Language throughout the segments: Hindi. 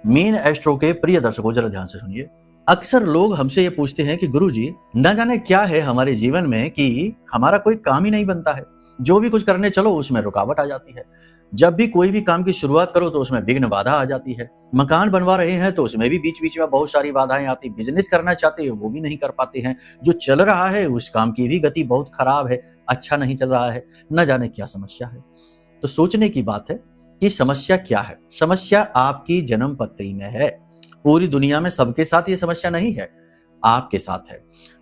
मेन एस्ट्रो के प्रिय दर्शकों, जरा ध्यान से सुनिए। अक्सर लोग हमसे ये पूछते हैं कि गुरुजी, न जाने क्या है हमारे जीवन में कि हमारा कोई काम ही नहीं बनता है। जो भी कुछ करने चलो उसमें रुकावट आ जाती है। जब भी कोई भी काम की शुरुआत करो तो उसमें विघ्न बाधा आ जाती है। मकान बनवा रहे हैं तो उसमें भी बीच बीच में बहुत सारी बाधाएं आती। बिजनेस करना चाहते हैं वो भी नहीं कर पाते हैं। जो चल रहा है उस काम की भी गति बहुत खराब है, अच्छा नहीं चल रहा है। न जाने क्या समस्या है। तो सोचने की बात है कि समस्या क्या है। समस्या आपकी जन्म पत्री में है। पूरी दुनिया में सबके साथ ये समस्या नहीं है, आपके साथ है।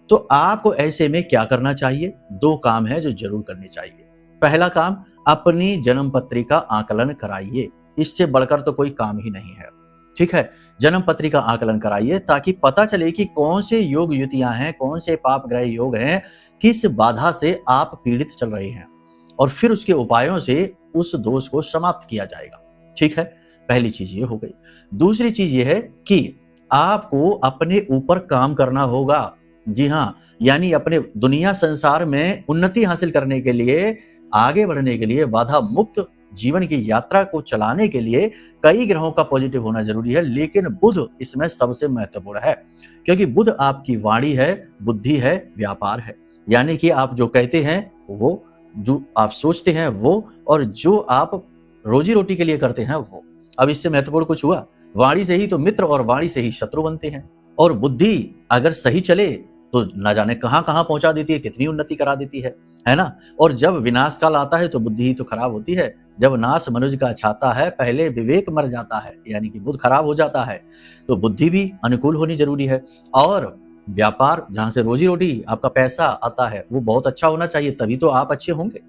तो आपको ऐसे में क्या करना चाहिए? दो काम है जो जरूर करने चाहिए। पहला काम, अपनी जन्म पत्री का आकलन कराइए। इससे बढ़कर तो कोई काम ही नहीं है। ठीक है, जन्म पत्री का आकलन कराइए ताकि पता चले कि कौन से योग युतियां हैं, कौन से पाप ग्रह योग हैं, किस बाधा से आप पीड़ित चल रहे हैं, और फिर उसके उपायों से उस दोष को समाप्त किया जाएगा। ठीक है, पहली चीज ये हो गई। दूसरी चीज ये है कि आपको अपने ऊपर काम करना होगा। जी हाँ, यानी अपने दुनिया संसार में उन्नति हासिल करने के लिए, आगे बढ़ने के लिए, बाधा मुक्त जीवन की यात्रा को चलाने के लिए कई ग्रहों का पॉजिटिव होना जरूरी है, लेकिन बुध इसमें सबसे महत्वपूर्ण है। क्योंकि बुध आपकी वाणी है, बुद्धि है, व्यापार है। यानी कि आप जो कहते हैं वो, जो आप सोचते हैं वो, और जो आप रोजी रोटी के लिए करते हैं वो। अब इससे महत्वपूर्ण कुछ हुआ? वाणी से ही तो मित्र और वाणी से ही शत्रु बनते हैं। और बुद्धि अगर सही चले तो ना जाने कहां कहां पहुंचा देती है, कितनी उन्नति करा देती है ना। और जब विनाश काल आता है तो बुद्धि ही तो खराब होती है। जब नाश मनुष्य का छाता है, पहले विवेक मर जाता है, यानी कि बुद्ध खराब हो जाता है। तो बुद्धि भी अनुकूल होनी जरूरी है। और व्यापार, जहां से रोजी रोटी, आपका पैसा आता है, वो बहुत अच्छा होना चाहिए, तभी तो आप अच्छे होंगे।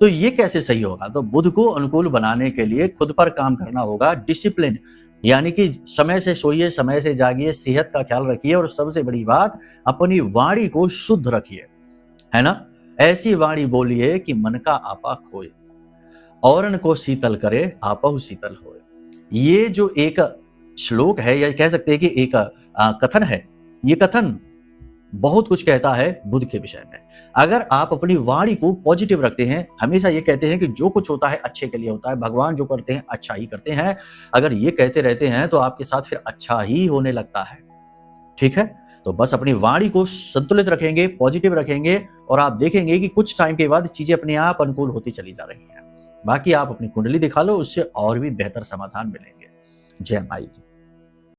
तो ये कैसे सही होगा? तो बुध को अनुकूल बनाने के लिए खुद पर काम करना होगा। डिसिप्लिन, यानी कि समय से सोइए, समय से जागिए, सेहत का ख्याल रखिए, और सबसे बड़ी बात, अपनी वाणी को शुद्ध रखिए, है ना। ऐसी वाणी बोलिए कि मन का आपा खोए, औरन को शीतल करे, आपहु शीतल होए। ये जो एक श्लोक है, या कह सकते हैं कि एक कथन है, ये कथन बहुत कुछ कहता है बुध के विषय में। अगर आप अपनी वाणी को पॉजिटिव रखते हैं, हमेशा ये कहते हैं कि जो कुछ होता है अच्छे के लिए होता है, भगवान जो करते हैं अच्छा ही करते हैं, अगर ये कहते रहते हैं तो आपके साथ फिर अच्छा ही होने लगता है। ठीक है, तो बस अपनी वाणी को संतुलित रखेंगे, पॉजिटिव रखेंगे, और आप देखेंगे कि कुछ टाइम के बाद चीजें अपने आप अनुकूल होती चली जा रही हैं। बाकी आप अपनी कुंडली दिखा लो, उससे और भी बेहतर समाधान मिलेंगे। जय माई की।